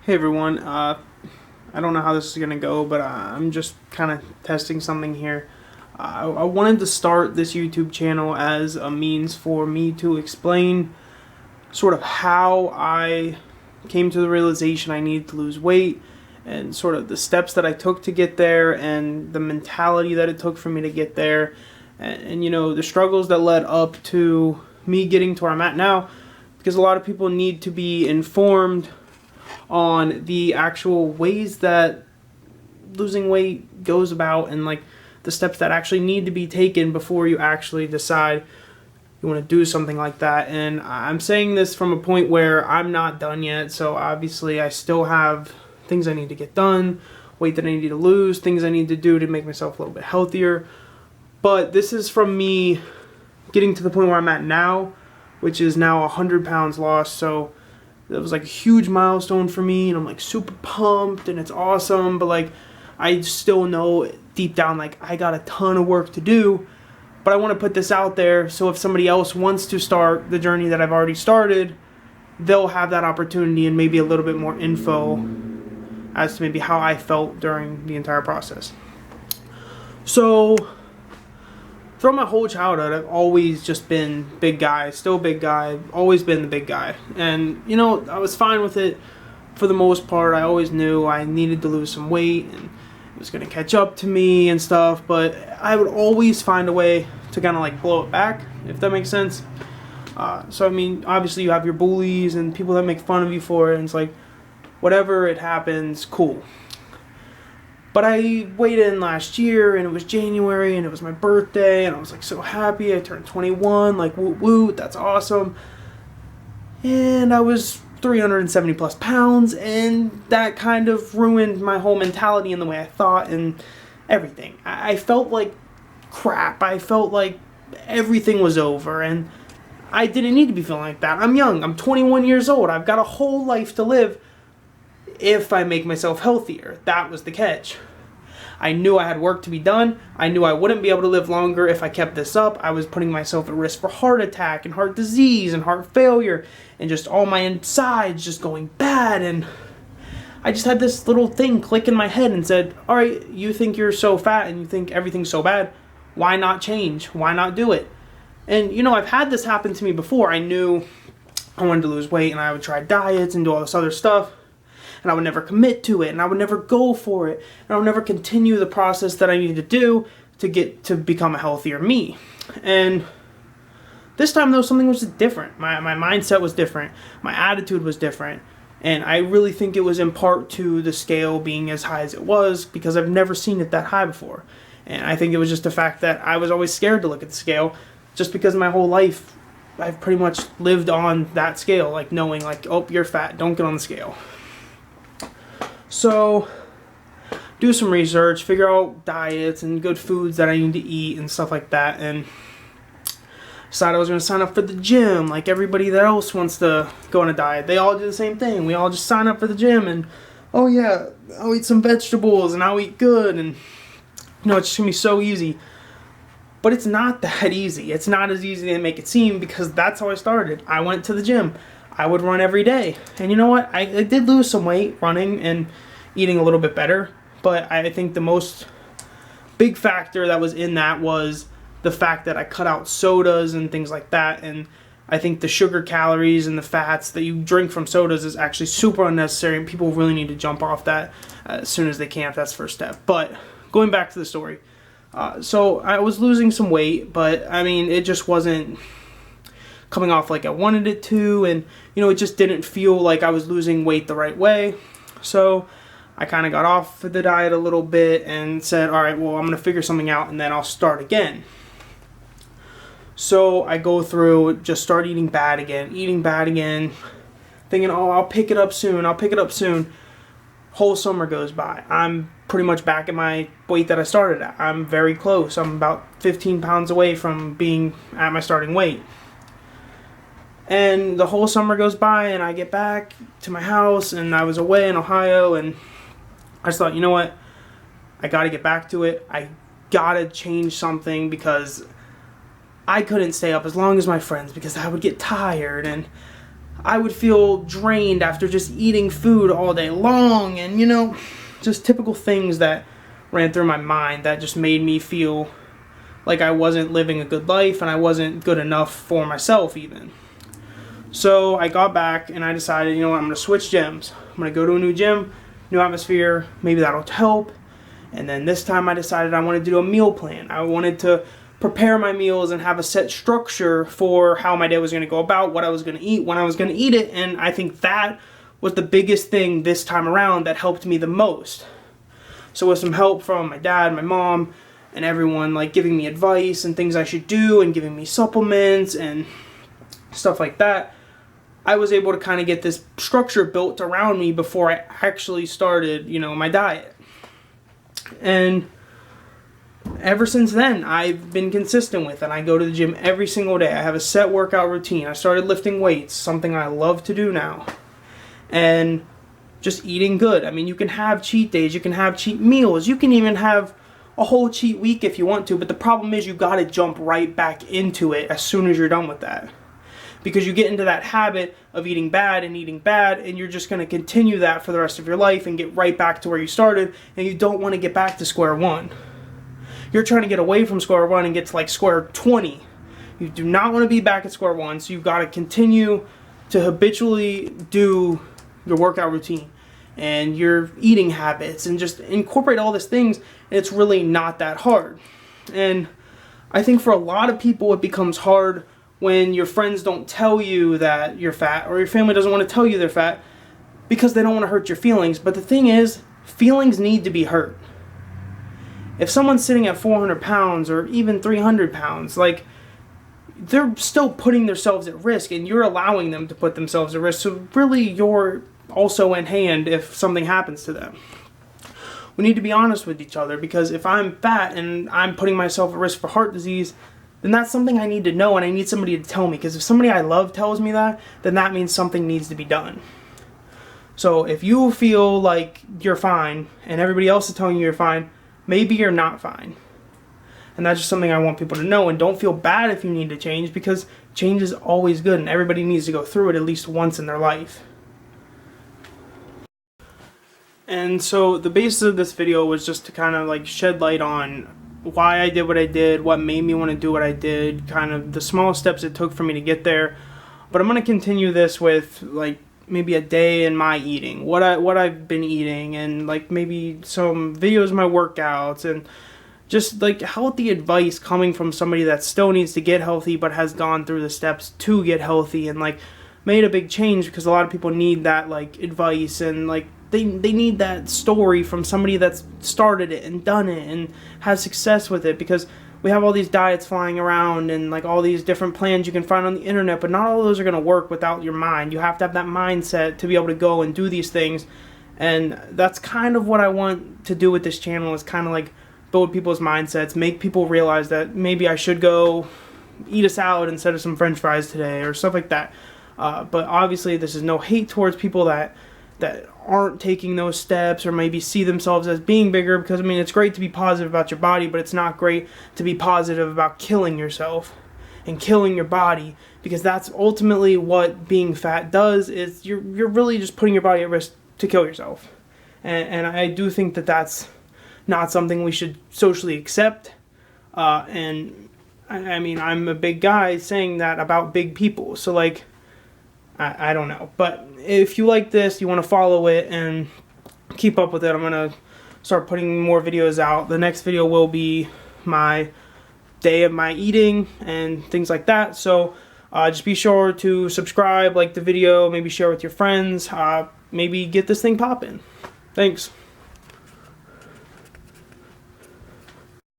Hey everyone, I don't know how this is gonna go, but I'm just kind of testing something here. I wanted to start this YouTube channel as a means for me to explain sort of how I came to the realization I needed to lose weight and sort of the steps that I took to get there and the mentality that it took for me to get there and the struggles that led up to me getting to where I'm at now, because a lot of people need to be informed on the actual ways that losing weight goes about and like the steps that actually need to be taken before you actually decide you want to do something like that. And I'm saying this from a point where I'm not done yet, so obviously I still have things I need to get done, weight that I need to lose, things I need to do to make myself a little bit healthier. But this is from me getting to the point where I'm at now, which is now 100 pounds lost. So that was like a huge milestone for me, and I'm like super pumped and it's awesome, but like I still know deep down like I got a ton of work to do. But I want to put this out there so if somebody else wants to start the journey that I've already started, they'll have that opportunity and maybe a little bit more info as to maybe how I felt during the entire process. So throughout my whole childhood, I've always just been big guy, still big guy, always been the big guy. And, I was fine with it for the most part. I always knew I needed to lose some weight and it was going to catch up to me and stuff. But I would always find a way to kind of like blow it back, if that makes sense. So, I mean, obviously you have your bullies and people that make fun of you for it. And it's like, whatever, it happens, cool. But I weighed in last year, and it was January, and it was my birthday, and I was like so happy. I turned 21, like woot woot, that's awesome. And I was 370 plus pounds, and that kind of ruined my whole mentality and the way I thought and everything. I felt like crap. I felt like everything was over, and I didn't need to be feeling like that. I'm young. I'm 21 years old. I've got a whole life to live. If I make myself healthier. That was the catch. I knew I had work to be done. I knew I wouldn't be able to live longer if I kept this up. I was putting myself at risk for heart attack and heart disease and heart failure and just all my insides just going bad. And I just had this little thing click in my head and said, all right, you think you're so fat and you think everything's so bad. Why not change? Why not do it? And I've had this happen to me before. I knew I wanted to lose weight and I would try diets and do all this other stuff. And I would never commit to it, and I would never go for it, and I would never continue the process that I needed to do to get to become a healthier me. And this time, though, something was different. My mindset was different. My attitude was different. And I really think it was in part to the scale being as high as it was, because I've never seen it that high before. And I think it was just the fact that I was always scared to look at the scale, just because my whole life I've pretty much lived on that scale, like knowing like, oh, you're fat, don't get on the scale. So, do some research, figure out diets and good foods that I need to eat and stuff like that, and decided I was going to sign up for the gym like everybody that else wants to go on a diet. They all do the same thing. We all just sign up for the gym and, oh yeah, I'll eat some vegetables and I'll eat good, and it's just going to be so easy. But it's not that easy. It's not as easy as they make it seem, because that's how I started. I went to the gym. I would run every day. And you know what? I did lose some weight running and eating a little bit better. But I think the most big factor that was in that was the fact that I cut out sodas and things like that. And I think the sugar calories and the fats that you drink from sodas is actually super unnecessary. And people really need to jump off that as soon as they can, if that's the first step. But going back to the story. So I was losing some weight, but I mean, it just wasn't coming off like I wanted it to, and it just didn't feel like I was losing weight the right way. So I kind of got off the diet a little bit and said, all right, well, I'm going to figure something out and then I'll start again. So I go through, just start eating bad again, thinking, oh, I'll pick it up soon. Whole summer goes by. I'm pretty much back at my weight that I started at. I'm very close. I'm about 15 pounds away from being at my starting weight. And the whole summer goes by, and I get back to my house, and I was away in Ohio, and I just thought, you know what? I got to get back to it. I got to change something, because I couldn't stay up as long as my friends, because I would get tired, and I would feel drained after just eating food all day long, and you know, just typical things that ran through my mind that just made me feel like I wasn't living a good life and I wasn't good enough for myself even. So I got back and I decided, you know what, I'm going to switch gyms. I'm going to go to a new gym, new atmosphere, maybe that'll help. And then this time I decided I wanted to do a meal plan. I wanted to prepare my meals and have a set structure for how my day was going to go about, what I was going to eat, when I was going to eat it. And I think that was the biggest thing this time around that helped me the most. So with some help from my dad, my mom, and everyone like giving me advice and things I should do and giving me supplements and stuff like that, I was able to kind of get this structure built around me before I actually started, you know, my diet. And ever since then, I've been consistent with it. I go to the gym every single day. I have a set workout routine. I started lifting weights, something I love to do now. And just eating good. I mean, you can have cheat days, you can have cheat meals, you can even have a whole cheat week if you want to, but the problem is you got to jump right back into it as soon as you're done with that. Because you get into that habit of eating bad, and you're just going to continue that for the rest of your life and get right back to where you started, and you don't want to get back to square one. You're trying to get away from square one and get to like square 20. You do not want to be back at square one, so you've got to continue to habitually do your workout routine and your eating habits and just incorporate all these things, and it's really not that hard. And I think for a lot of people it becomes hard when your friends don't tell you that you're fat, or your family doesn't want to tell you they're fat because they don't want to hurt your feelings. But the thing is, feelings need to be hurt. If someone's sitting at 400 pounds or even 300 pounds, like, they're still putting themselves at risk, and you're allowing them to put themselves at risk. So really, you're also in hand if something happens to them. We need to be honest with each other, because if I'm fat and I'm putting myself at risk for heart disease, then that's something I need to know, and I need somebody to tell me. Because if somebody I love tells me that, then that means something needs to be done. So if you feel like you're fine and everybody else is telling you you're fine, maybe you're not fine. And that's just something I want people to know. And don't feel bad if you need to change, because change is always good, and everybody needs to go through it at least once in their life. And so the basis of this video was just to kind of like shed light on why I did what I did, what made me want to do what I did, kind of the small steps it took for me to get there. But I'm going to continue this with like maybe a day in my eating, what I've been eating, and like maybe some videos of my workouts, and just like healthy advice coming from somebody that still needs to get healthy but has gone through the steps to get healthy and like made a big change, because a lot of people need that like advice, and like they need that story from somebody that's started it and done it and has success with it. Because we have all these diets flying around and like all these different plans you can find on the internet, but not all of those are going to work without your mind. You have to have that mindset to be able to go and do these things. And that's kind of what I want to do with this channel, is kind of like build people's mindsets, make people realize that maybe I should go eat a salad instead of some french fries today or stuff like that. But obviously this is no hate towards people that aren't taking those steps or maybe see themselves as being bigger, because I mean, it's great to be positive about your body, but it's not great to be positive about killing yourself and killing your body, because that's ultimately what being fat does. Is you're really just putting your body at risk to kill yourself. And I do think that that's not something we should socially accept. And I mean, I'm a big guy saying that about big people, so like I don't know. But if you like this, you want to follow it and keep up with it, I'm going to start putting more videos out. The next video will be my day of my eating and things like that. So just be sure to subscribe, like the video, maybe share with your friends, maybe get this thing popping. Thanks.